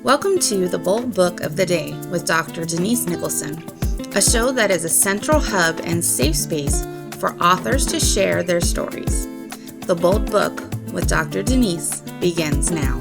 Welcome to The Bold Book of the Day with Dr. Denise Nicholson, a show that is a central hub and safe space for authors to share their stories. The Bold Book with Dr. Denise begins now.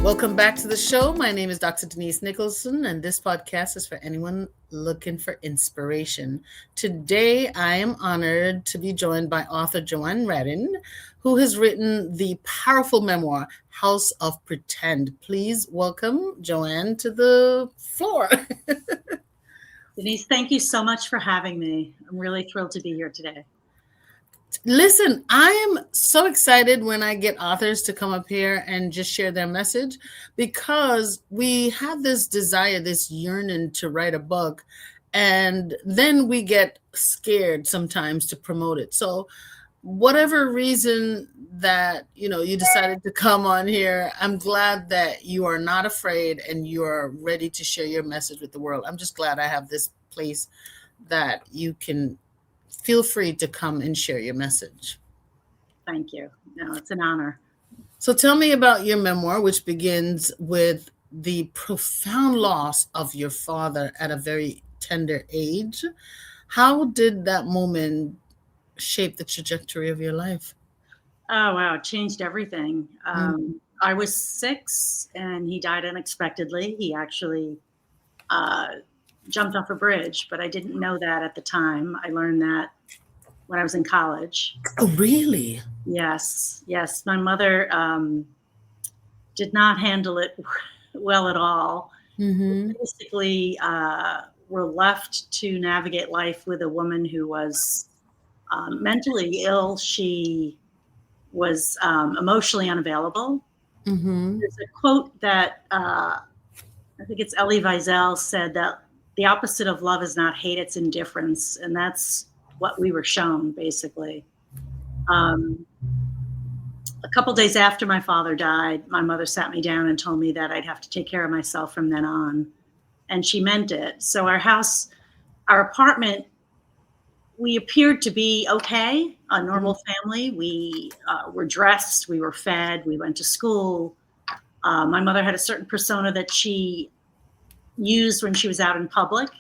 Welcome back to the show. My name is Dr. Denise Nicholson, and this podcast is for anyone looking for inspiration. Today, I am honored to be joined by author Joanne Redding, who has written the powerful memoir, House of Pretend. Please welcome Joanne to the floor. Denise, thank you so much for having me. I'm really thrilled to be here today. Listen, I am so excited when I get authors to come up here and just share their message, because we have this desire, this yearning to write a book, and then we get scared sometimes to promote it. So whatever reason that, you decided to come on here, I'm glad that you are not afraid and you are ready to share your message with the world. I'm just glad I have this place that you can feel free to come and share your message. Thank you. No, it's an honor. So tell me about your memoir, which begins with the profound loss of your father at a very tender age. How did that moment shape the trajectory of your life? Oh, wow. It changed everything. I was 6 and he died unexpectedly. He actually jumped off a bridge, but I didn't know that at the time. I learned that when I was in college. Oh, really? Yes. My mother did not handle it well at all. Mm-hmm. Basically, we're left to navigate life with a woman who was mentally ill. She was emotionally unavailable. Mm-hmm. There's a quote that I think it's Elie Wiesel said, that the opposite of love is not hate, it's indifference. And that's what we were shown, basically. A couple days after my father died, my mother sat me down and told me that I'd have to take care of myself from then on. And she meant it. So our apartment, we appeared to be okay, a normal family. We were dressed, we were fed, we went to school. My mother had a certain persona that she used when she was out in public.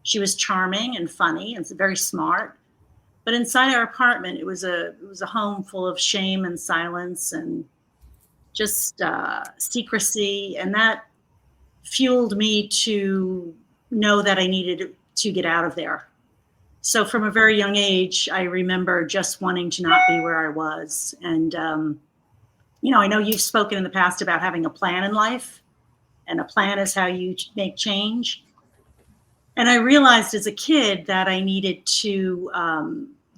She was charming and funny and very smart. But inside our apartment, it was a home full of shame and silence and just secrecy. And that fueled me to know that I needed to get out of there. So from a very young age, I remember just wanting to not be where I was. And, I know you've spoken in the past about having a plan in life, and a plan is how you make change. And I realized as a kid that I needed to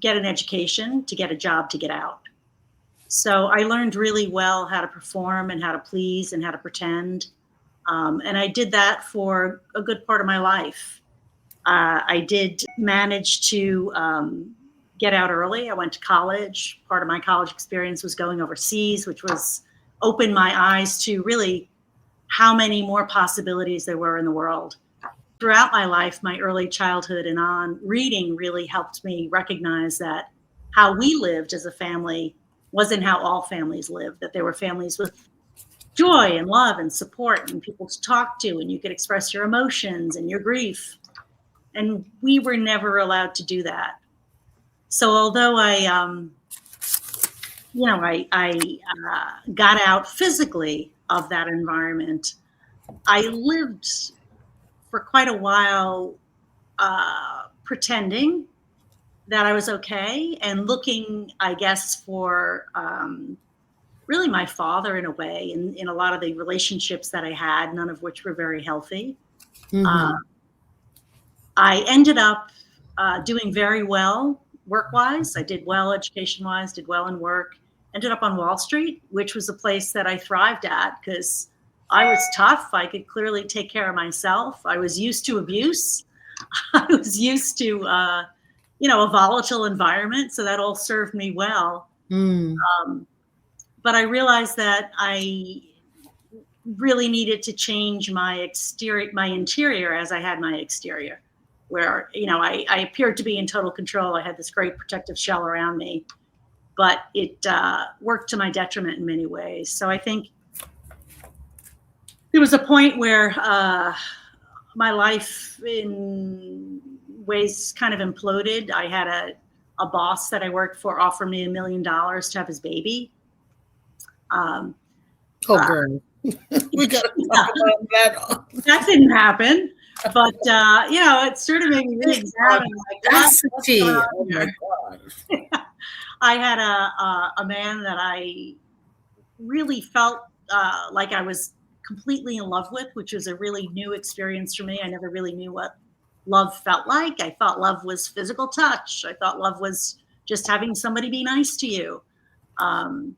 get an education, to get a job, to get out. So I learned really well how to perform and how to please and how to pretend. And I did that for a good part of my life. I did manage to get out early. I went to college. Part of my college experience was going overseas, which was opened my eyes to really how many more possibilities there were in the world. Throughout my life, my early childhood and on, reading really helped me recognize that how we lived as a family wasn't how all families lived, that there were families with joy and love and support and people to talk to, and you could express your emotions and your grief. And we were never allowed to do that. So although I got out physically of that environment, I lived for quite a while pretending that I was okay and looking, I guess, for really my father in a way, in a lot of the relationships that I had, none of which were very healthy. Mm-hmm. I ended up doing very well work-wise. I did well education-wise, did well in work, ended up on Wall Street, which was a place that I thrived at because I was tough. I could clearly take care of myself. I was used to abuse. I was used to, a volatile environment. So that all served me well. But I realized that I really needed to change my interior as I had my exterior, where, I appeared to be in total control. I had this great protective shell around me, but it worked to my detriment in many ways. So I think there was a point where my life in ways kind of imploded. I had a boss that I worked for offer me $1 million to have his baby. Oh, girl. We got to talk about that. That didn't happen. But, it sort of made me re-examine, like, what's going on Oh, here? my God. I had a man that I really felt like I was completely in love with, which was a really new experience for me. I never really knew what love felt like. I thought love was physical touch. I thought love was just having somebody be nice to you. And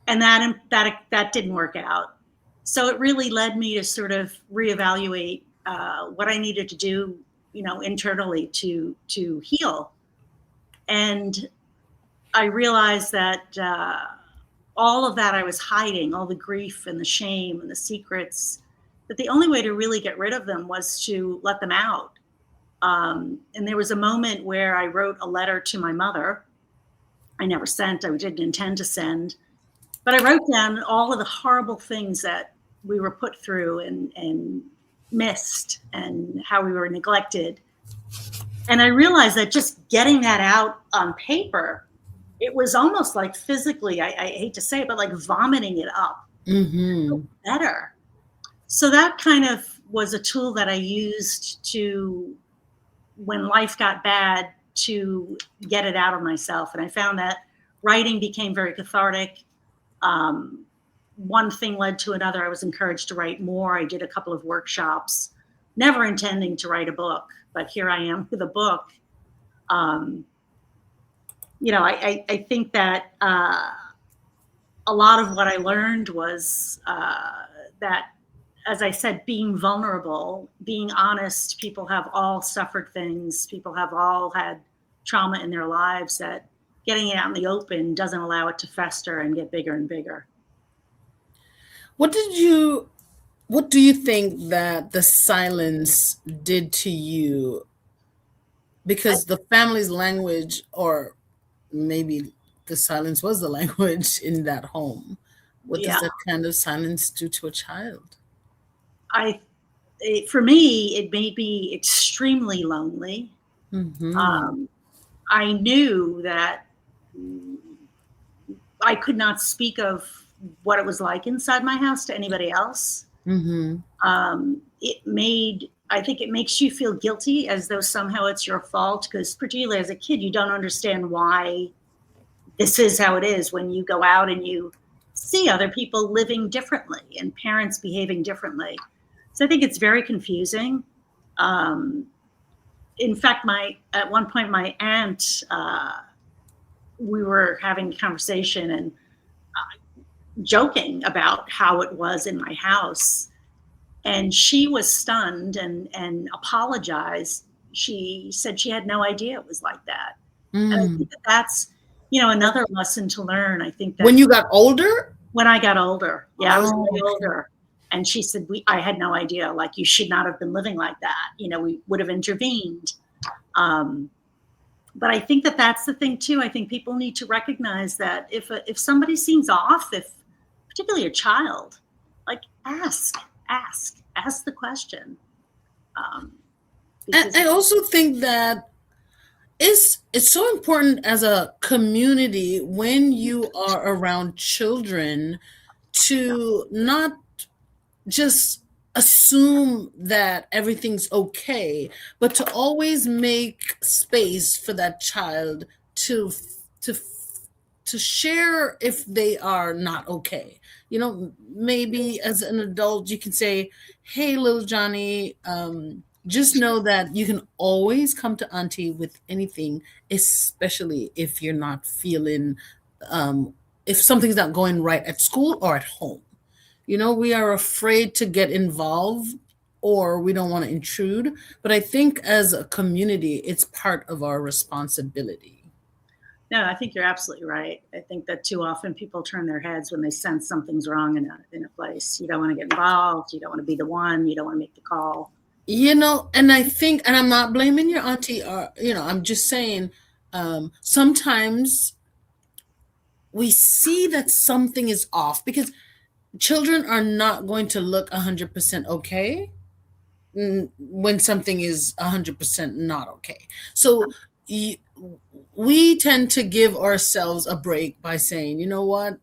that didn't work out. So it really led me to sort of reevaluate what I needed to do, internally to heal. And I realized that all of that I was hiding, all the grief and the shame and the secrets, that the only way to really get rid of them was to let them out. And there was a moment where I wrote a letter to my mother. I never sent, I didn't intend to send, but I wrote down all of the horrible things that we were put through and missed, and how we were neglected. And I realized that just getting that out on paper, it was almost like physically, I hate to say it, but like vomiting it up. Mm-hmm. Better. So that kind of was a tool that I used to, when life got bad, to get it out of myself. And I found that writing became very cathartic. One thing led to another. I was encouraged to write more. I did a couple of workshops, never intending to write a book, but here I am with a book. I think that a lot of what I learned was that, as I said, being vulnerable, being honest, people have all suffered things. People have all had trauma in their lives, that getting it out in the open doesn't allow it to fester and get bigger and bigger. What do you think that the silence did to you? Because the family's language, or maybe the silence was the language in that home. What does that kind of silence do to a child? For me, it made me extremely lonely. Mm-hmm. I knew that I could not speak of what it was like inside my house to anybody else. Mm-hmm. I think it makes you feel guilty, as though somehow it's your fault, because particularly as a kid, you don't understand why this is how it is when you go out and you see other people living differently and parents behaving differently. So I think it's very confusing. In fact, at one point, my aunt, we were having a conversation and joking about how it was in my house. And she was stunned and apologized. She said she had no idea it was like that. And I think that's, another lesson to learn. I think that when you got older? When I got older. Yeah, I was way older. And she said, I had no idea. Like, you should not have been living like that. We would have intervened. But I think that that's the thing too. I think people need to recognize that if somebody seems off, if particularly a child, like ask the question. And I also think that it's so important as a community, when you are around children, to not just assume that everything's okay, but to always make space for that child to share if they are not okay. Maybe as an adult you can say, hey, little Johnny, just know that you can always come to Auntie with anything, especially if you're not feeling, if something's not going right at school or at home. We are afraid to get involved, or we don't want to intrude. But I think as a community, it's part of our responsibility. No, I think you're absolutely right. I think that too often people turn their heads when they sense something's wrong in a place. You don't want to get involved. You don't want to be the one. You don't want to make the call. And I think, and I'm not blaming your auntie, or, I'm just saying, sometimes we see that something is off, because children are not going to look 100% okay when something is 100% not okay. So y- we tend to give ourselves a break by saying, you know what,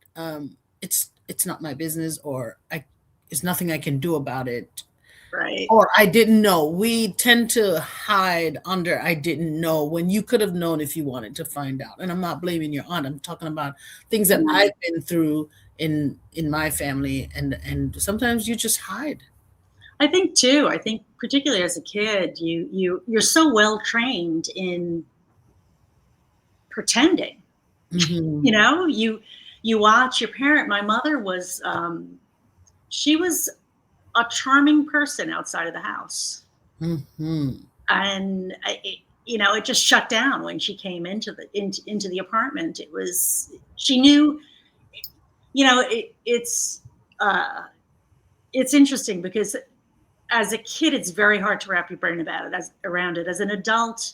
it's not my business, or I there's nothing I can do about it, Right. or I didn't know. We tend to hide under I didn't know when you could have known if you wanted to find out. And I'm not blaming your aunt. I'm talking about things that Yeah. I've been through in my family, and sometimes you just hide. I think too. I think particularly as a kid, you're so well trained in pretending. Hmm. You know, you watch your parent. My mother was she was a charming person outside of the house, Hmm. and it just shut down when she came into the apartment. It was she knew. Uh, it's interesting because as a kid, it's very hard to wrap your brain about it as around it. As an adult,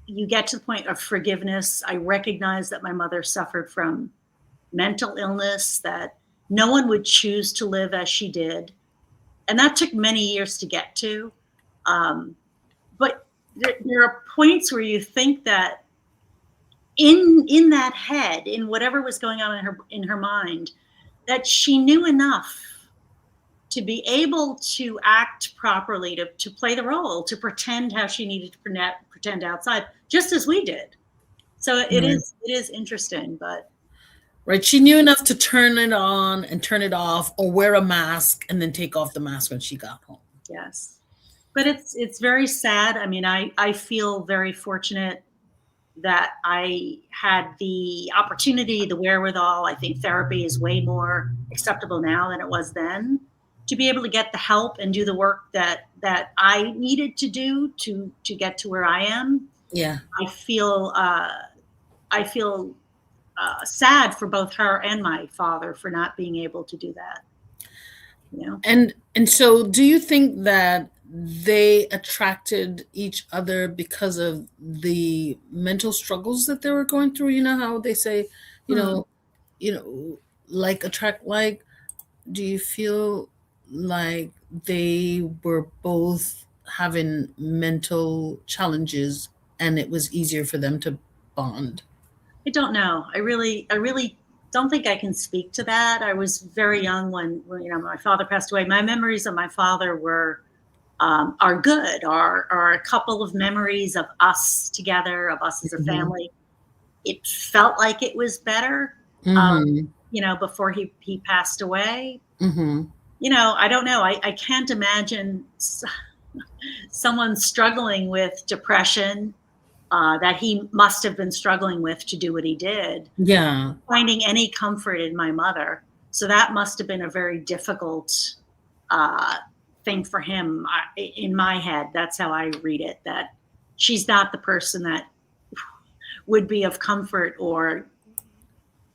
you get to the point of forgiveness. I recognize that my mother suffered from mental illness, that no one would choose to live as she did, and that took many years to get to. Um, but there are points where you think that in that head, in whatever was going on in her mind, that she knew enough to be able to act properly, to play the role, to pretend how she needed to pretend outside, just as we did. So Right. it is interesting, but Right. She knew enough to turn it on and turn it off, or wear a mask and then take off the mask when she got home. yes. But it's very sad. I mean, I feel very fortunate that I had the opportunity, the wherewithal. I think therapy is way more acceptable now than it was then. To be able to get the help and do the work that I needed to do to get to where I am, Yeah. I feel I feel sad for both her and my father for not being able to do that. You know, And so do you think that they attracted each other because of the mental struggles that they were going through? You know how they say, you hmm. know, you know, like attract like. Do you feel like they were both having mental challenges and it was easier for them to bond? I don't know. I really don't think I can speak to that. I was very young when my father passed away. My memories of my father are good. Are a couple of memories of us together, of us as a Mhm. family. It felt like it was better, Mhm. before he passed away. Mhm. I don't know. I can't imagine someone struggling with depression that he must have been struggling with to do what he did, Yeah. finding any comfort in my mother. So that must have been a very difficult uh, thing for him. In my head, that's how I read it. That she's not the person that would be of comfort or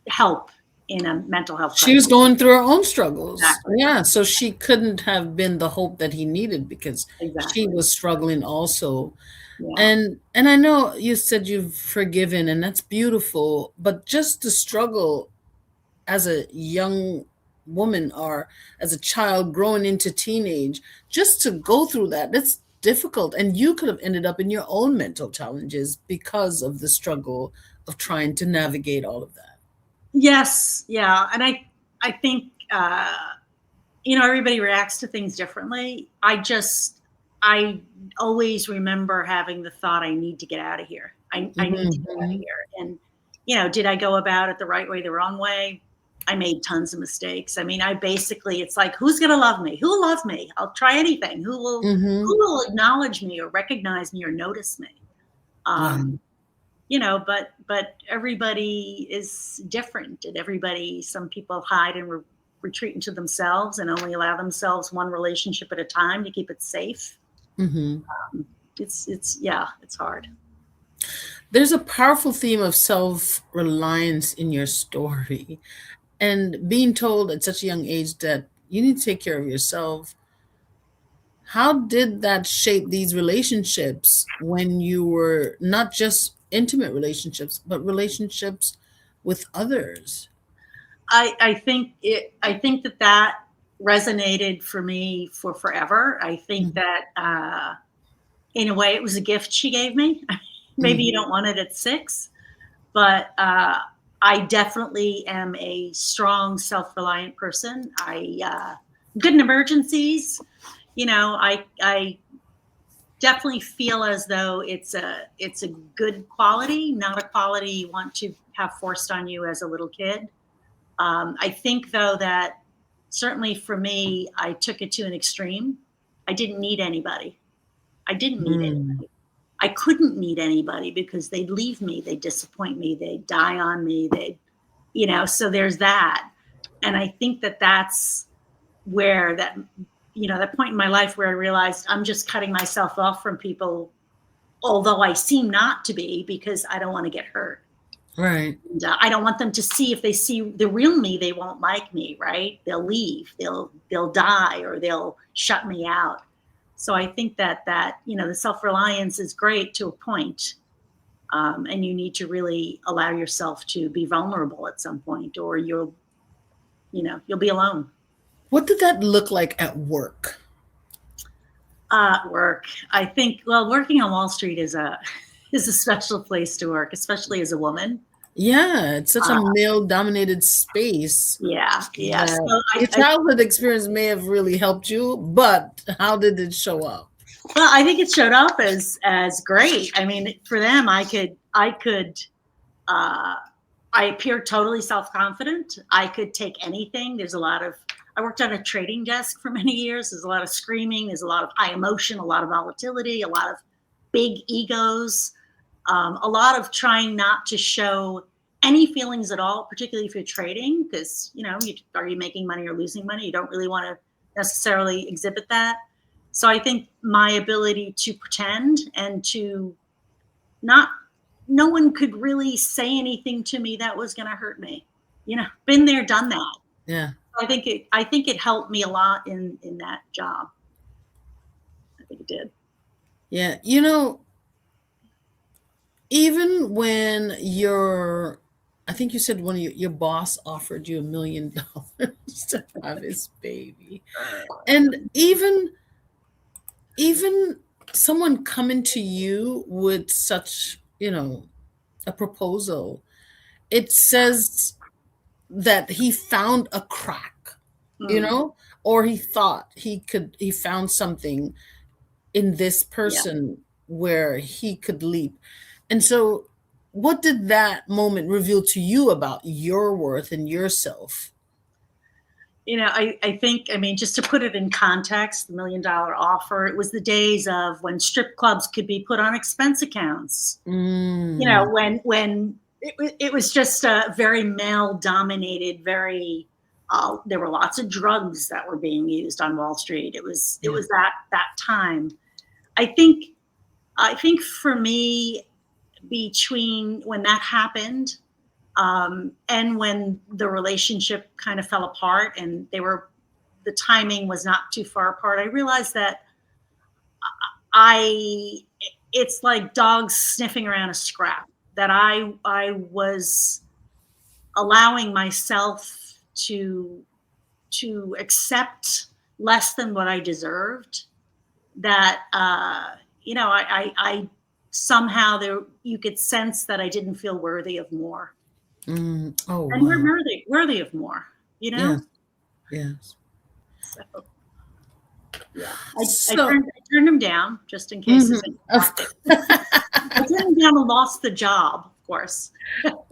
help in a mental health She was crisis. going through her own struggles. Exactly. Yeah, so she couldn't have been the hope that he needed because she Exactly. was struggling also. Yeah. And I know you said you've forgiven, and that's beautiful, but just the struggle as a young woman or as a child growing into teenage, just to go through that's difficult, and you could have ended up in your own mental challenges because of the struggle of trying to navigate all of that. Yes. Yeah. And I think everybody reacts to things differently. I always remember having the thought, I need to get out of here. I need to get out of Mhm. here. And, did I go about it the right way, the wrong way? I made tons of mistakes. I mean, it's like, who's going to love me? Who will love me? I'll try anything. Who Mhm. will acknowledge me or recognize me or notice me? Wow. But everybody is different, and some people hide and retreat into themselves and only allow themselves one relationship at a time to keep it safe. Mhm. It's hard. There's a powerful theme of self-reliance in your story, and being told at such a young age that you need to take care of yourself. How did that shape these relationships when you were not just intimate relationships, but relationships with others? I think that resonated for me for forever. I think that in a way it was a gift she gave me. Maybe you don't want it at 6, but I definitely am a strong, self-reliant person. Good in emergencies. I definitely feel as though it's a good quality, not a quality you want to have forced on you as a little kid. I think though that certainly for me, I took it to an extreme. I didn't need anybody. I didn't need anybody. I couldn't need anybody because they'd leave me, they'd disappoint me, they'd die on me, so there's that. And I think that that's where that point in my life where I realized I'm just cutting myself off from people, although I seem not to be, because I don't want to get hurt. Right. And I don't want them to see, if they see the real me, they won't like me, right? They'll leave, they'll die, or they'll shut me out. So I think that the self-reliance is great to a point. And you need to really allow yourself to be vulnerable at some point, or you'll be alone. What did that look like at work? Work. I think, well, working on Wall Street is a special place to work, especially as a woman. Yeah, it's such a male-dominated space. Yeah. So your childhood experience may have really helped you, but how did it show up? Well, I think it showed up as great. I mean, for them, I appeared totally self-confident. I could take anything. I worked on a trading desk for many years. There's a lot of screaming. There's a lot of high emotion, a lot of volatility, a lot of big egos, a lot of trying not to show any feelings at all, particularly if you're trading, because, are you making money or losing money? You don't really want to necessarily exhibit that. So I think my ability to pretend and to no one could really say anything to me that was going to hurt me. Been there, done that. Yeah. I think it helped me a lot in that job. I think it did. Yeah. Even when I think you said when your boss offered you $1 million to have his baby, and even someone coming to you with such, a proposal, it says that he found a crack, or he thought he found something in this person where he could leap. And so what did that moment reveal to you about your worth and yourself? I think, just to put it in context, the $1 million offer, it was the days of when strip clubs could be put on expense accounts. When it was just a very male dominated, very, there were lots of drugs that were being used on Wall Street. It was that time. I think for me, between when that happened, and when the relationship kind of fell apart and the timing was not too far apart, I realized that it's like dogs sniffing around a scrap, that I was allowing myself to accept less than what I deserved, that, I somehow you could sense that I didn't feel worthy of more. And we're worthy of more, Yes. So, yeah, I turned him down just in case. I turned him down and lost the job, of course.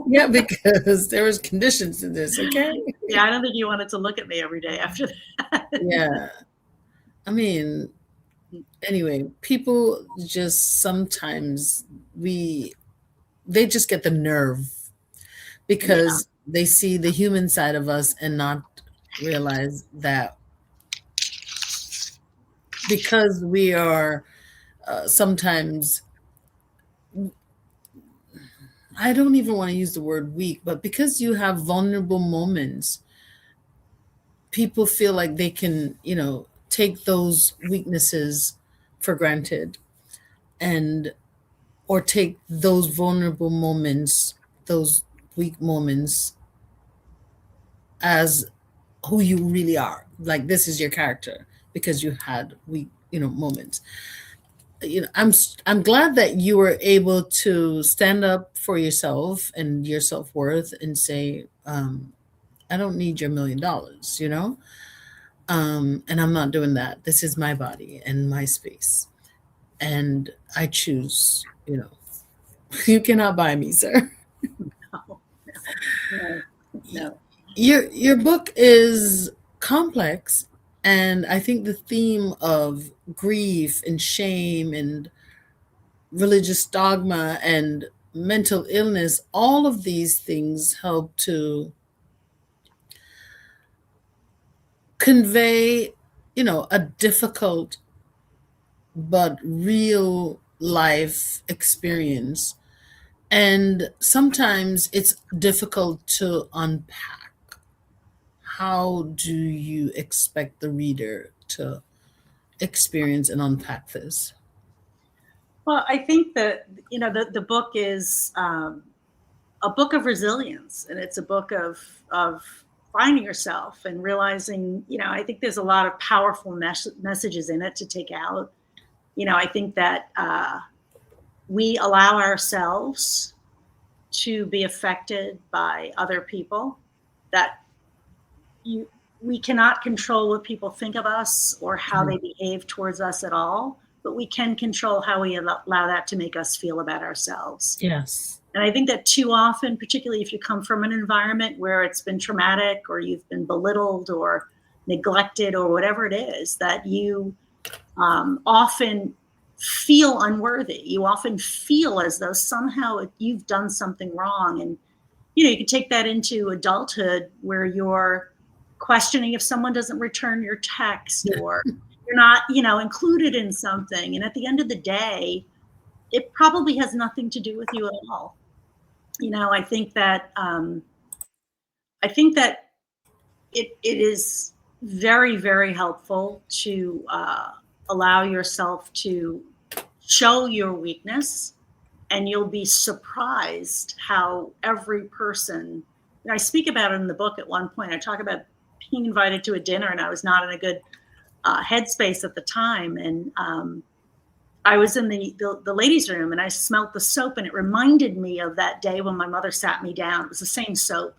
Yeah, because there was conditions to this. Okay. Yeah, I don't think you wanted to look at me every day after that. Yeah, anyway, people just sometimes they just get the nerve because they see the human side of us and not realize that because we are sometimes, I don't even want to use the word weak, but because you have vulnerable moments, people feel like they can, take those weaknesses for granted or take those vulnerable moments, those weak moments, as who you really are. Like this is your character because you had moments. I'm glad that you were able to stand up for yourself and your self-worth and say, I don't need your $1 million, and I'm not doing that. This is my body and my space, and I choose. You cannot buy me, sir. No, no, no. Your book is complex, and I think the theme of grief and shame and religious dogma and mental illness, all of these things help to convey, a difficult but real life experience. And sometimes it's difficult to unpack. How do you expect the reader to experience and unpack this? Well, I think that the book is a book of resilience, and it's a book of finding yourself and realizing. I think there's a lot of powerful messages in it to take out. I think that we allow ourselves to be affected by other people. That we cannot control what people think of us or how they behave towards us at all, but we can control how we allow that to make us feel about ourselves. Yes. And I think that too often, particularly if you come from an environment where it's been traumatic or you've been belittled or neglected or whatever it is, that you often feel unworthy. You often feel as though somehow you've done something wrong. And, you can take that into adulthood where you're questioning if someone doesn't return your text or you're not, included in something. And at the end of the day, it probably has nothing to do with you at all. I think that it is very, very helpful to allow yourself to show your weakness, and you'll be surprised how every person. I speak about it in the book at one point. I talk about being invited to a dinner, and I was not in a good headspace at the time, and I was in the ladies' room, and I smelled the soap, and it reminded me of that day when my mother sat me down. It was the same soap.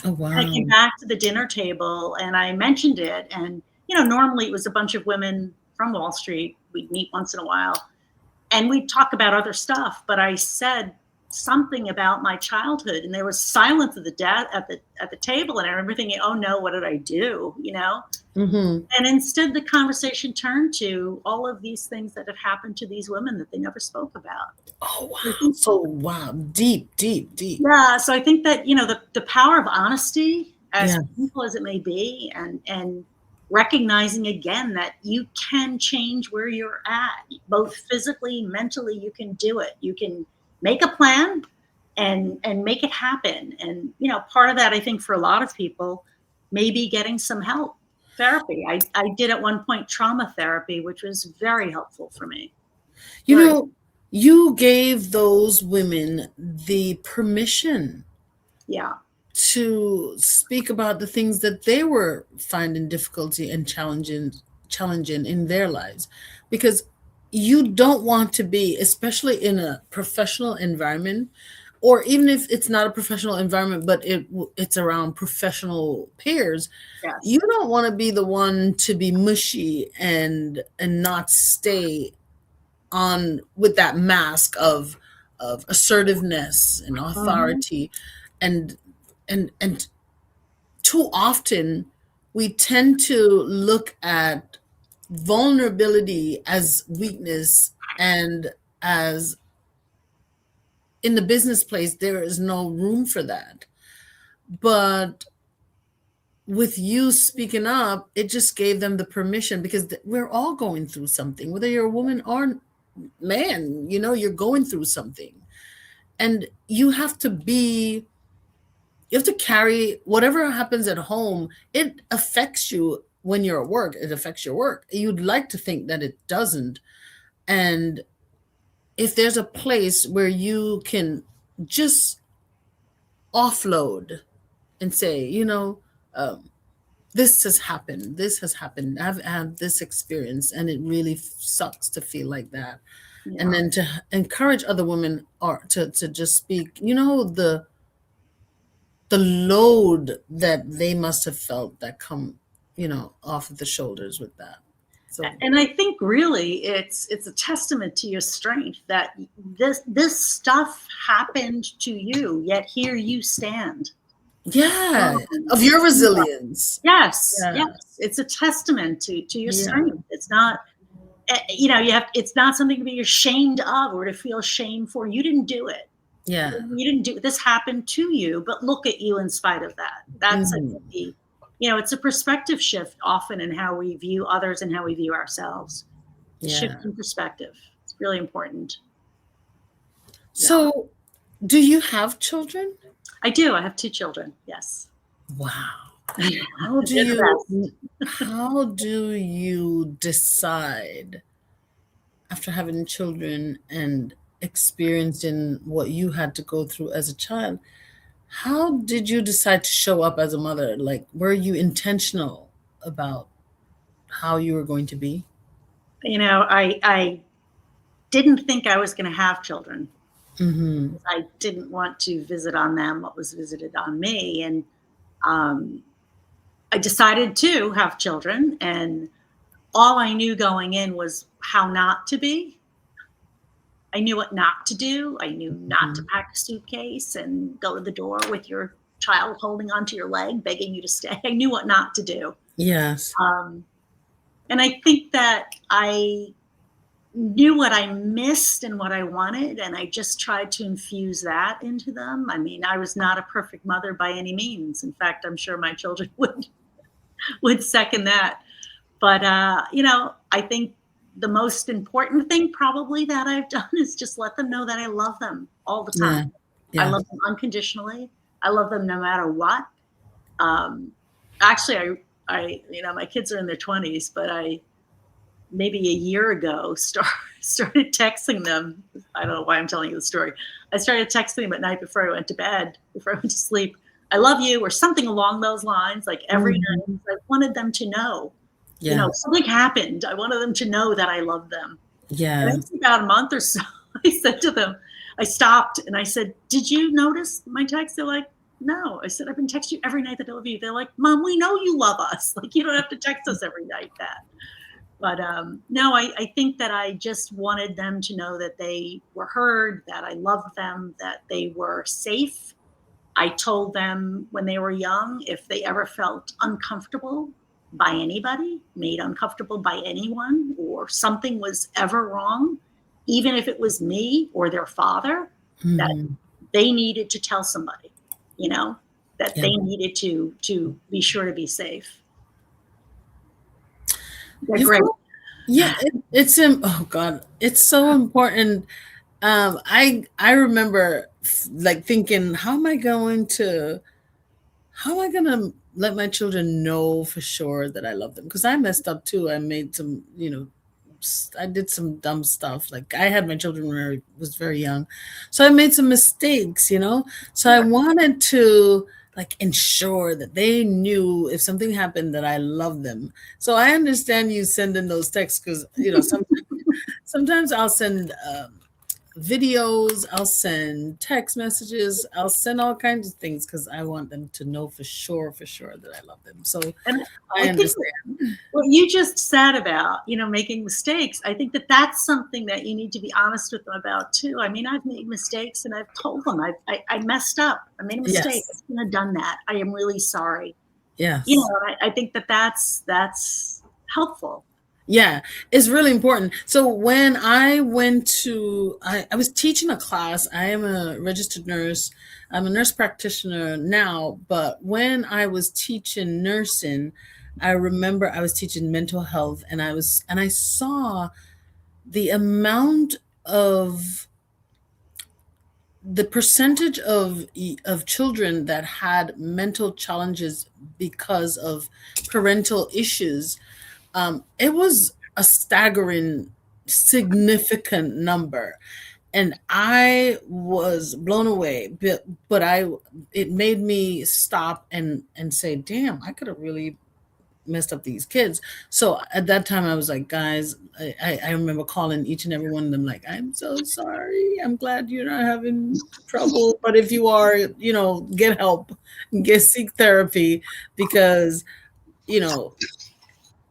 Oh, wow. And I came back to the dinner table, and I mentioned it. And, normally it was a bunch of women from Wall Street. We'd meet once in a while, and we'd talk about other stuff. But I said something about my childhood, and there was silence at the table. And I remember thinking, "Oh no, what did I do?" Mm-hmm. And instead, the conversation turned to all of these things that have happened to these women that they never spoke about. Oh, wow. So, wow. Deep, deep, deep. Yeah. So I think that, the power of honesty, as Yeah. painful as it may be, and recognizing again that you can change where you're at, both physically, mentally, you can do it. You can make a plan and make it happen. And, part of that, I think for a lot of people, maybe getting some help. Therapy. I did at one point trauma therapy, which was very helpful for me. You gave those women the permission Yeah. to speak about the things that they were finding difficulty and challenging in their lives, because you don't want to be, especially in a professional environment, or even if it's not a professional environment, but it's around professional peers. Yes. You don't want to be the one to be mushy and not stay on with that mask of assertiveness and authority. And too often we tend to look at vulnerability as weakness, and as in the business place, there is no room for that. But with you speaking up, it just gave them the permission, because we're all going through something, whether you're a woman or man, you're going through something. And you have to carry whatever happens at home. It affects you when you're at work. It affects your work. You'd like to think that it doesn't. And if there's a place where you can just offload and say, this has happened. This has happened. I've had this experience, and it really sucks to feel like that. And Yeah. then to encourage other women or to just speak, the load that they must have felt that come, off of the shoulders with that. So And I think really it's a testament to your strength that this stuff happened to you, yet here you stand. yeah, Um, of your resilience. yes, Yeah, yes, it's a testament to your yeah, strength. It's not, you have. It's not something to be ashamed of or to feel shame for. You didn't do it. yeah. You didn't do this. Happened to you, but look at you in spite of that. That's I think Mhm. it's a perspective shift often in how we view others and how we view ourselves. Yeah. Shift in perspective. It's really important. Yeah, So, do you have children? I do. I have 2 children. Yes. Wow. They're How do the best. you decide after having children and experiencing what you had to go through as a child? How did you decide to show up as a mother? Like, were you intentional about how you were going to be? I didn't think I was going to have children. Mm-hmm. I didn't want to visit on them what was visited on me, and um, I decided to have children. And all I knew going in was how not to be. I knew what not to do. I knew not to Mm-hmm. pack a suitcase and go to the door with your child holding onto your leg, begging you to stay. I knew what not to do. Yes. Um, and I think that I knew what I missed and what I wanted, and I just tried to infuse that into them. I mean, I was not a perfect mother by any means. In fact, I'm sure my children would second that. But I think the most important thing probably that I've done is just let them know that I love them all the time. Yeah. I Yeah. love them unconditionally. I love them no matter what. Um, actually, my kids are in their 20s, but I maybe a year ago started texting them. I don't know why I'm telling you the story. I started texting them at night before I went to bed, before I went to sleep. I love you, or something along those lines, like every night. Mm-hmm. I wanted them to know, Yeah. something happened. I wanted them to know that I love them. And Yeah. after about a month or so, I said to them, I stopped and I said, "Did you notice my text?" They're like, "No." I said, "I've been texting you every night that I love you." They're like, "Mom, we know you love us. Like, you don't have to text us every night that." But no, I think that I just wanted them to know that they were heard, that I loved them, that they were safe. I told them when they were young, if they ever felt uncomfortable by anybody, made uncomfortable by anyone, or something was ever wrong, even if it was me or their father, that Mm-hmm. they needed to tell somebody, you know, that Yeah. they needed to be sure to be safe. They're You've great. got, yeah, oh God, it's so important. I remember like thinking, how am I gonna let my children know for sure that I love them? Because I messed up too. I made some, I did some dumb stuff. Like I had my children when I was very young, so I made some mistakes. So I Sure. wanted to like ensure that they knew if something happened that I love them. So I understand you sending those texts because sometimes I'll send videos, I'll send text messages, I'll send all kinds of things because I want them to know for sure that I love them. So And I I think understand. what you just said about, making mistakes, I think that that's something that you need to be honest with them about too. I mean, I've made mistakes and I've told them I messed up. I made a mistake. I Yes. shouldn't have done that. I am really sorry. Yes. I think that that's helpful. Yeah, it's really important. So when I went I was teaching a class. I am a registered nurse. I'm a nurse practitioner now, but when I was teaching nursing, I remember I was teaching mental health and I saw the amount of the percentage of children that had mental challenges because of parental issues. It was a staggering, significant number. And I was blown away, but it made me stop and say, damn, I could have really messed up these kids. So at that time I was like, guys, I remember calling each and every one of them like, I'm so sorry, I'm glad you're not having trouble, but if you are, get help, seek therapy, because you know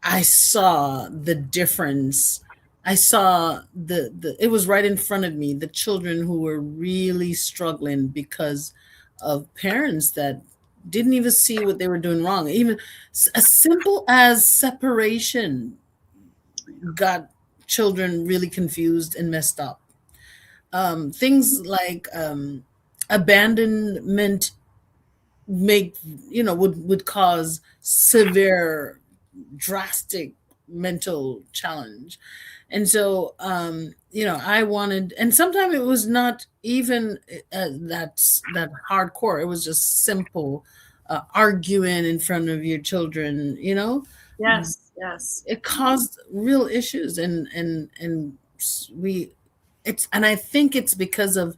I saw the difference. I saw the it was right in front of me, the children who were really struggling because of parents that didn't even see what they were doing wrong. Even as simple as separation got children really confused and messed up. Things like abandonment make would cause severe, drastic mental challenge. And so I wanted, and sometimes it was not even that hardcore. It was just simple arguing in front of your children. Yes, yes. It caused real issues, and we it's and I think it's because of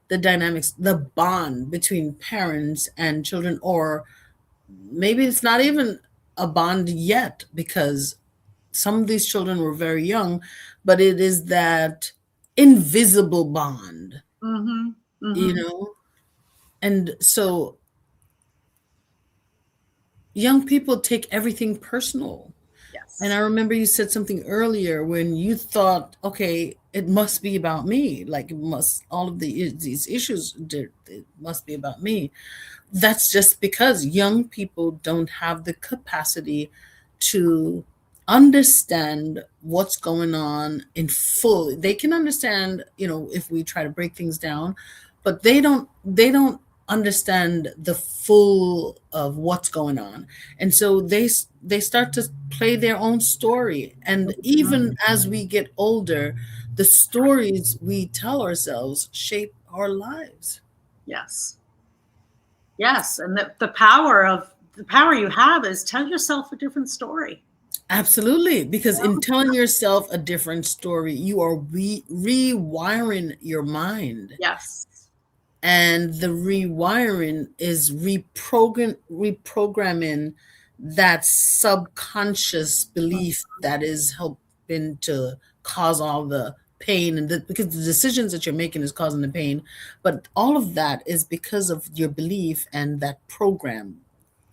the dynamics, the bond between parents and children, or maybe it's not even a bond yet because some of these children were very young, but it is that invisible bond, Mm-hmm. you Mm-hmm. know? And so young people take everything personal. And I Yes. remember you said something earlier when you thought, okay, it must be about me. Like it must, all of these issues, it must be about me. That's just because young people don't have the capacity to understand what's going on in full. They can understand, if we try to break things down, but they don't understand the full of what's going on. And so they start to play their own story. And even as we get older, the stories we tell ourselves shape our lives. Yes. Yes. And the power you have is tell yourself a different story. Absolutely, because in telling yourself a different story, you are rewiring your mind, Yes. and the rewiring is reprogramming that subconscious belief that is helping to cause all the pain, and because the decisions that you're making is causing the pain, but all of that is because of your belief and that program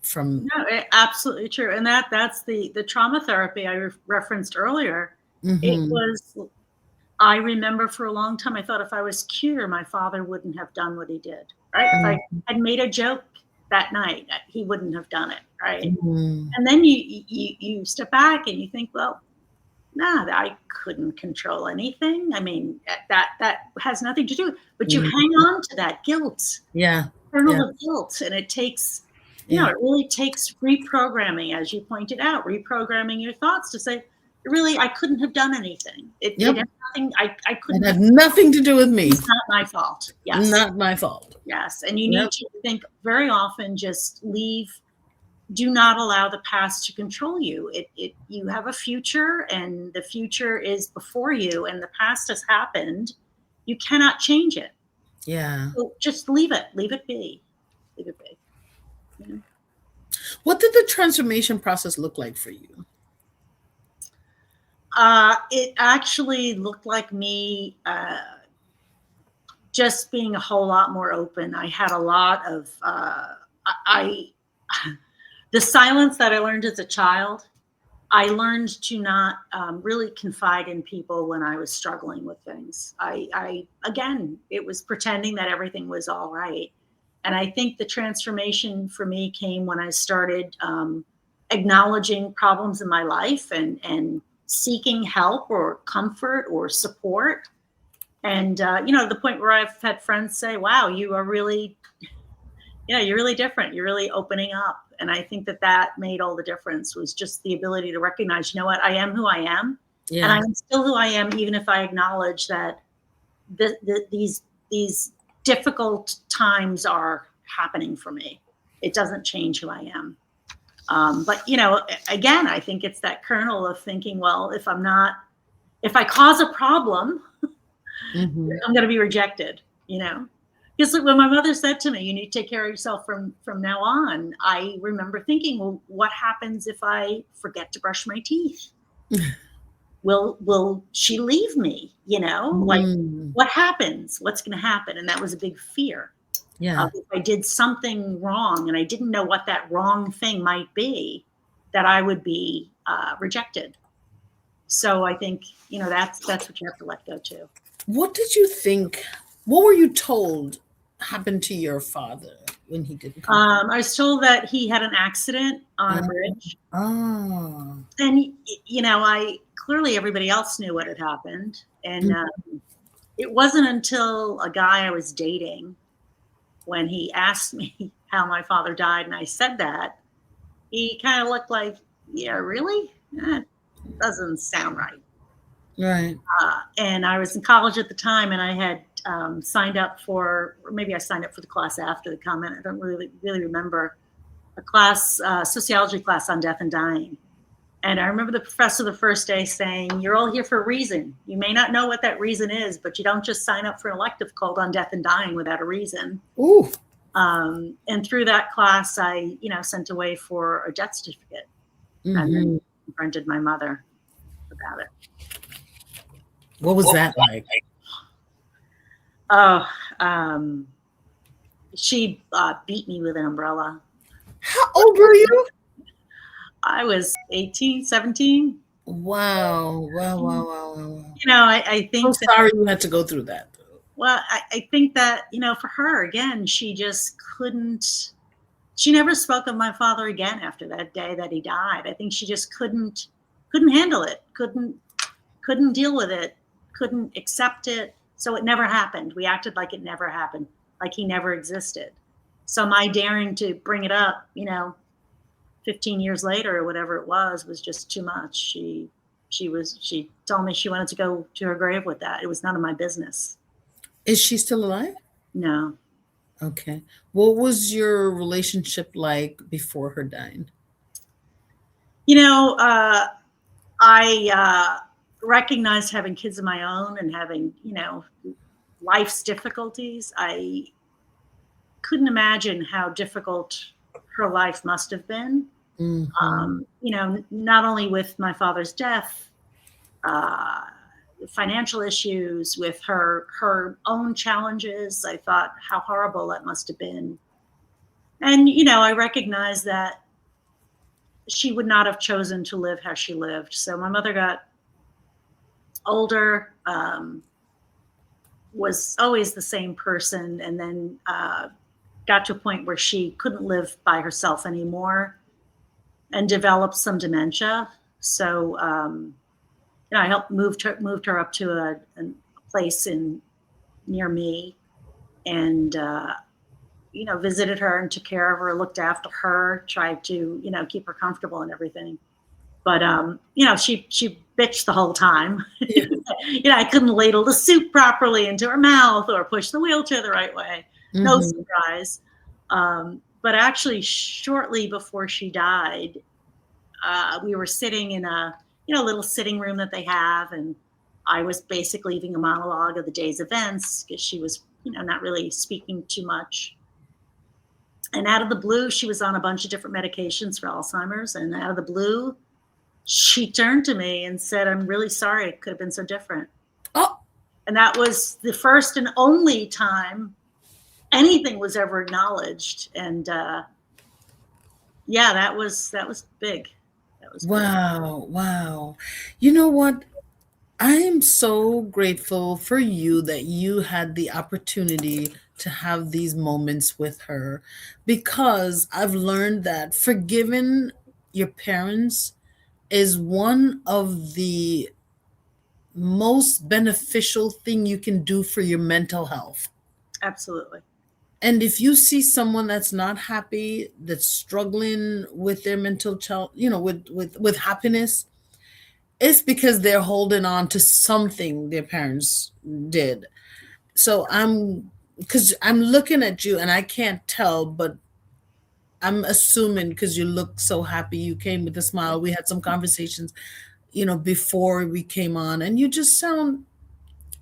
from. No, absolutely true. And that's the trauma therapy I referenced earlier. It Mhm. was, I remember for a long time, I thought if I was cuter, my father wouldn't have done what he did, right? If I Mhm. had made a joke that night, he wouldn't have done it, right? Mhm. And then you step back and you think, well, nah, I couldn't control anything. I mean, that has nothing to do. But you hang Mhm. on to that guilt, Yeah. kernel Yeah. of guilt, and it takes, Yeah. it really takes reprogramming, as you pointed out, reprogramming your thoughts to say, really, I couldn't have done anything. It Yep. had nothing. I It couldn't have. had nothing to do with me. It's not my fault. Yes, Not my fault. yes, and you need Yep. to think very often. Just leave. Do not allow the past to control you. You have a future, and the future is before you, and the past has happened. You cannot change it. Yeah. So just leave it. Leave it be. Leave it be. You know? What did the transformation process look like for you? It actually looked like me just being a whole lot more open. I had a lot of I the silence that I learned as a child. I learned to not really confide in people when I was struggling with things. Again, it was pretending that everything was all right. And I think the transformation for me came when I started acknowledging problems in my life and seeking help or comfort or support. And, the point where I've had friends say, wow, you are really, you're really different. You're really opening up. And I think that made all the difference, was just the ability to recognize, I am who I am, and I Yeah. am still who I am, even if I acknowledge that these difficult times are happening for me. It doesn't change who I am. But again, I think it's that kernel of thinking, well, if I cause a problem, Mhm. I'm going to be rejected, you know? Because when my mother said to me, "You need to take care of yourself from now on," I remember thinking, "Well, what happens if I forget to brush my teeth? Will she leave me? You know, like Mm. what happens? What's going to happen?" And that was a big fear. Yeah. If I did something wrong and I didn't know what that wrong thing might be, that I would be rejected. So I think that's what you have to let go to. What did you think? What were you told happened to your father when he didn't come home? I was told that he had an accident on a Ah, bridge, ah. and I clearly everybody else knew what had happened, and Mm. it wasn't until a guy I was dating when he asked me how my father died, and I said that he kind of looked like, "Yeah, really? That doesn't sound right." Right. And I was in college at the time, and I had signed up for, or maybe I signed up for the class after the comment. I don't really remember a class, sociology class on death and dying. And I remember the professor the first day saying, "You're all here for a reason. You may not know what that reason is, but you don't just sign up for an elective called on death and dying without a reason." Ooh. And through that class, I, sent away for a death certificate and then Hmm. confronted my mother about it. What was that like? Oh, um, she beat me with an umbrella. How old were you? I was 18, 17. Wow. Wow. Wow. Wow. Wow. Wow. I So think that, sorry you had to go through that. well, I think that, for her, again, she just couldn't, she never spoke of my father again after that day that he died. I think she just couldn't handle it, couldn't deal with it, couldn't accept it. So it never happened. We acted like it never happened, like he never existed. So my daring to bring it up, 15 years later or whatever it was just too much. She told me she wanted to go to her grave with that. It was none of my business. Is she still alive? No. Okay. What was your relationship like before her dying? You know, I recognized having kids of my own and having, life's difficulties. I couldn't imagine how difficult her life must have been. Hmm. Not only with my father's death, uh, financial issues, with her own challenges. I thought how horrible that must have been. And I recognize that she would not have chosen to live how she lived. So my mother got older, was always the same person, and then got to a point where she couldn't live by herself anymore and developed some dementia. So I helped moved her up to a place in near me, and visited her and took care of her, looked after her, tried to keep her comfortable and everything. But she bitched the whole time. Yeah. I couldn't ladle the soup properly into her mouth or push the wheelchair the right way. No Hmm. surprise. But actually, shortly before she died, we were sitting in a little sitting room that they have, and I was basically leaving a monologue of the day's events because she was not really speaking too much. And out of the blue, she was on a bunch of different medications for Alzheimer's, and out of the blue, she turned to me and said, "I'm really sorry, it could have been so different." Oh, And that was the first and only time anything was ever acknowledged. And yeah, that was big. That was big. wow. Wow. You know what? I am so grateful for you that you had the opportunity to have these moments with her because I've learned that forgiving your parents is one of the most beneficial thing you can do for your mental health. Absolutely. And if you see someone that's not happy, that's struggling with their mental child, with happiness, it's because they're holding on to something their parents did. So because I'm looking at you and I can't tell, but I'm assuming because you look so happy, you came with a smile. We had some conversations, before we came on, and you just sound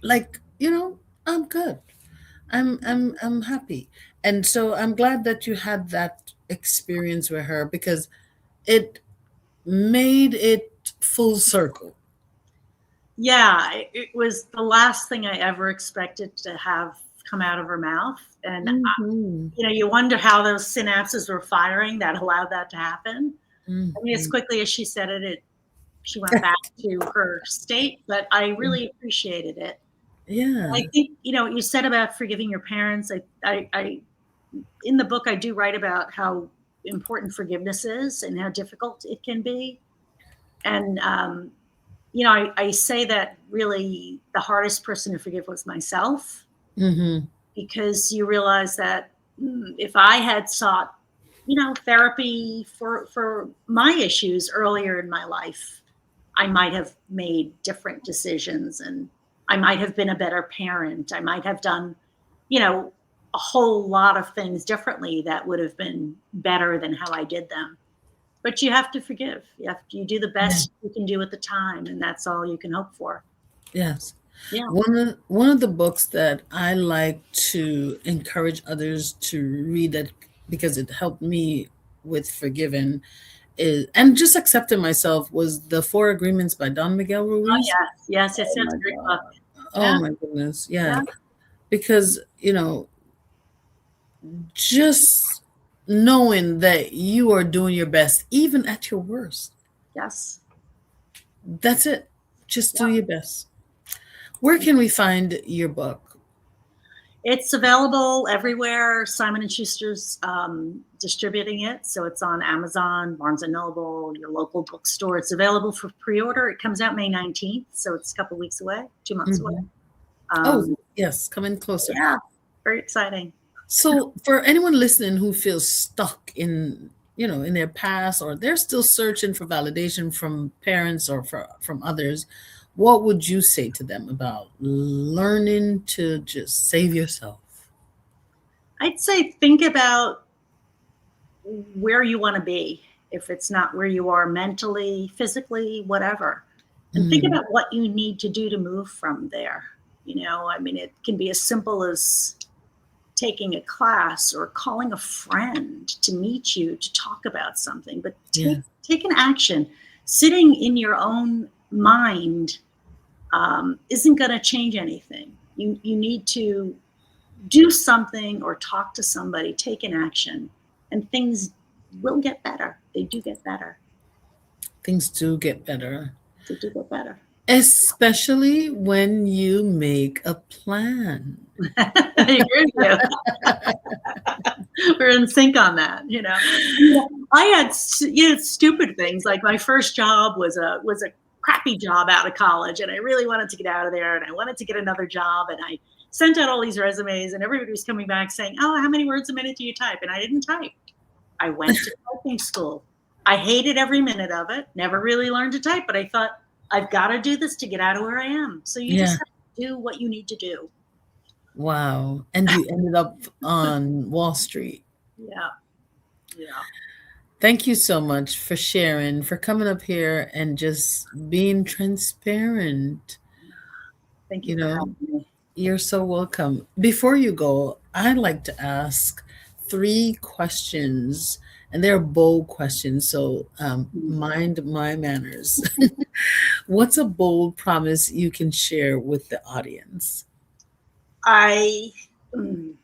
like I'm good. I'm happy. And so I'm glad that you had that experience with her because it made it full circle. Yeah, it was the last thing I ever expected to have come out of her mouth. And, Mhm. you wonder how those synapses were firing that allowed that to happen. I mean, as Mhm. quickly as she said it, she went back to her state, but I really appreciated it. Yeah. I think, what you said about forgiving your parents, I in the book, I do write about how important forgiveness is and how difficult it can be. And, I say that really the hardest person to forgive was myself, Mhm. because you realize that if I had sought, therapy for my issues earlier in my life, I might have made different decisions, and I might have been a better parent. I might have done, a whole lot of things differently that would have been better than how I did them. But you have to forgive. You do the Yeah. best you can do at the time, and that's all you can hope for. Yes. Yeah. One of the books that I like to encourage others to read that because it helped me with forgiving is and just accepting myself was The Four Agreements by Don Miguel Oh, Ruiz. yes. Yes, Oh it's my a great book. God. Oh Yeah. my goodness. Yeah. Yeah. Because, just knowing that you are doing your best, even at your worst. Yes. That's it. Just do Yeah. your best. Where can we find your book? It's available everywhere. Simon and Schuster's distributing it, so it's on Amazon, Barnes and Noble, your local bookstore. It's available for pre-order. It comes out May 19th, so it's a couple weeks away, 2 months away. Mhm. Oh, Um, yes, come in closer. yeah, very exciting. So, for anyone listening who feels stuck in their past or they're still searching for validation from parents or from others, what would you say to them about learning to just save yourself? I'd say think about where you want to be, if it's not where you are mentally, physically, whatever. And think Mm, about what you need to do to move from there. I mean, it can be as simple as taking a class or calling a friend to meet you to talk about something, but yeah, take an action. Sitting in your own mind isn't going to change anything. You need to do something or talk to somebody, take an action, and things will get better. They do get better. things do get better, They do get better. especially when you make a plan. I agree with you. We're in sync on that. I had stupid things like my first job was a crappy job out of college, and I really wanted to get out of there, and I wanted to get another job, and I sent out all these resumes, and everybody was coming back saying, "Oh, how many words a minute do you type?" And I didn't type. I went to typing school. I hated every minute of it. Never really learned to type, but I thought I've got to do this to get out of where I am. So you just Yeah. have to do what you need to do. Wow. And you ended up on Wall Street. Yeah. Yeah. Thank you so much for sharing, for coming up here and just being transparent. Thank you You for know, having me. you're so welcome. Before you go, I'd like to ask 3 questions, and they're bold questions, so mind my manners. What's a bold promise you can share with the audience? I mm,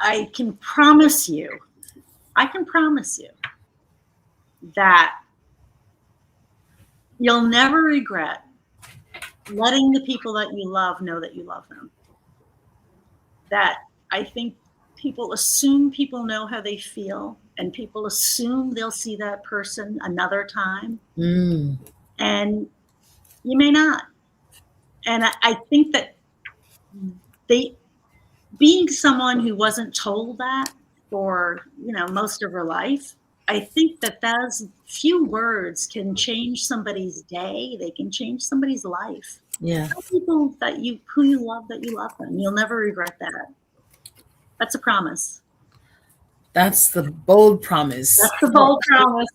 I can promise you, I can promise you that you'll never regret letting the people that you love know that you love them. That I think people assume people know how they feel, and people assume they'll see that person another time, Mm, and you may not. And I think that they being someone who wasn't told that for most of her life, I think that those few words can change somebody's day. They can change somebody's life. yeah, Tell people who you love, that you love them. You'll never regret that. That's a promise. that's the bold promise. That's the bold promise.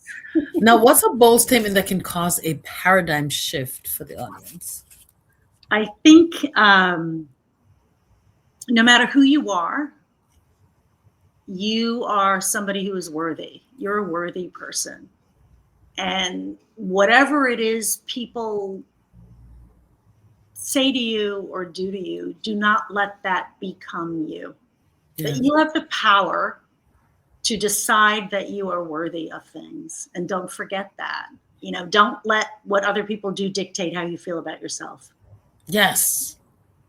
Now, what's a bold statement that can cause a paradigm shift for the audience? I think no matter who you are somebody who is worthy. You're a worthy person. And whatever it is people say to you or do to you, do not let that become you. Yeah. That you have the power to decide that you are worthy of things. And don't forget that. Don't let what other people do dictate how you feel about yourself. Yes.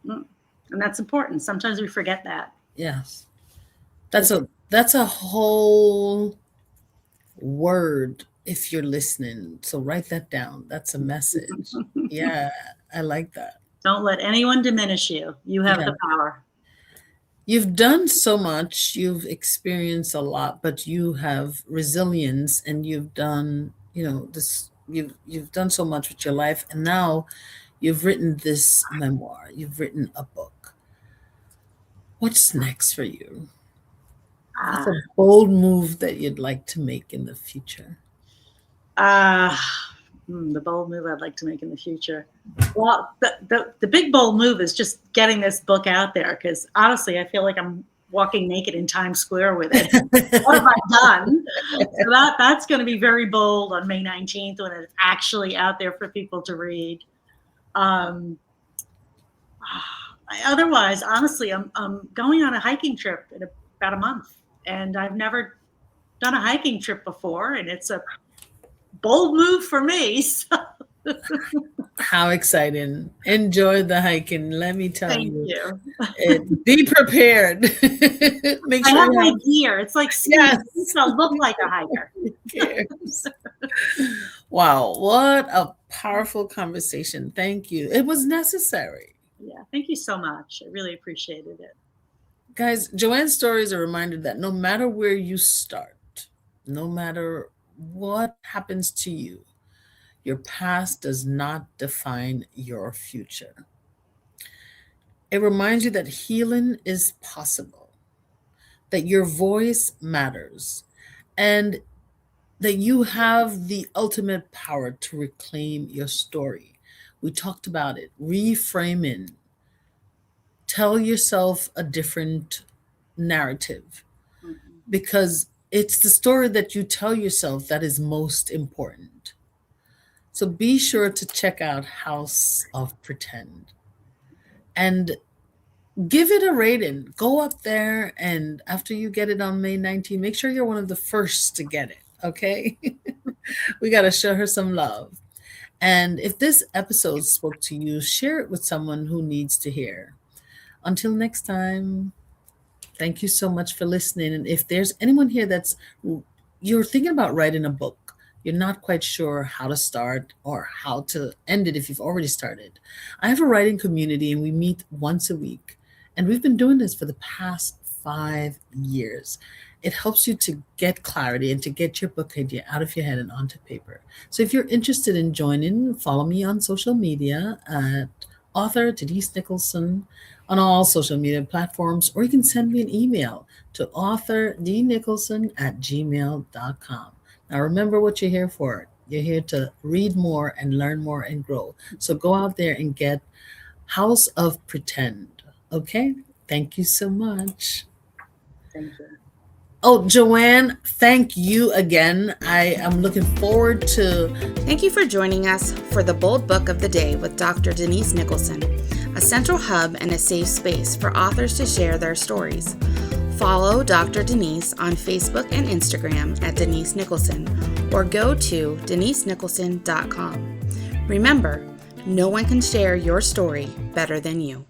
And that's important. Sometimes we forget that. Yes. That's a whole word if you're listening. So write that down. That's a message. Yeah, I like that. Don't let anyone diminish you. You have the power. You've done so much. You've experienced a lot, but you have resilience, and you've done, this. You've done so much with your life, and now you've written this memoir. You've written a book. What's next for you? What's a bold move that you'd like to make in the future? The bold move I'd like to make in the future. Well, the big bold move is just getting this book out there, because honestly, I feel like I'm walking naked in Times Square with it. What have I done? So that's going to be very bold on May 19th when it's actually out there for people to read. Otherwise, honestly, I'm going on a hiking trip in about a month, and I've never done a hiking trip before, and it's a bold move for me. So. How exciting. Enjoy the hiking. Let me tell you. Be prepared. Make sure I have my gear. It's like, yes. I'll look like a hiker. Who cares? Wow. What a powerful conversation. Thank you. It was necessary. Yeah. Thank you so much. I really appreciated it. Guys, Joanne's story is a reminder that no matter where you start, no matter what happens to you, your past does not define your future. It reminds you that healing is possible, that your voice matters, and that you have the ultimate power to reclaim your story. We talked about it, reframing. Tell yourself a different narrative, because it's the story that you tell yourself that is most important. So be sure to check out House of Pretend and give it a rating. Go up there, and after you get it on May 19th, make sure you're one of the first to get it, okay? We got to show her some love. And if this episode spoke to you, share it with someone who needs to hear. Until next time, thank you so much for listening. And if there's anyone here you're thinking about writing a book, you're not quite sure how to start or how to end it if you've already started, I have a writing community, and we meet once a week. And we've been doing this for the past 5 years. It helps you to get clarity and to get your book idea out of your head and onto paper. So if you're interested in joining, follow me on social media at author Denise Nicholson on all social media platforms, or you can send me an email to authordnicholson@gmail.com. Now remember what you're here for. You're here to read more and learn more and grow. So go out there and get House of Pretend. Okay? Thank you so much. Thank you. Oh, Joanne, thank you again. I am looking forward to... Thank you for joining us for the Bold Book of the Day with Dr. Denise Nicholson, a central hub and a safe space for authors to share their stories. Follow Dr. Denise on Facebook and Instagram at Denise Nicholson, or go to denisenicholson.com. Remember, no one can share your story better than you.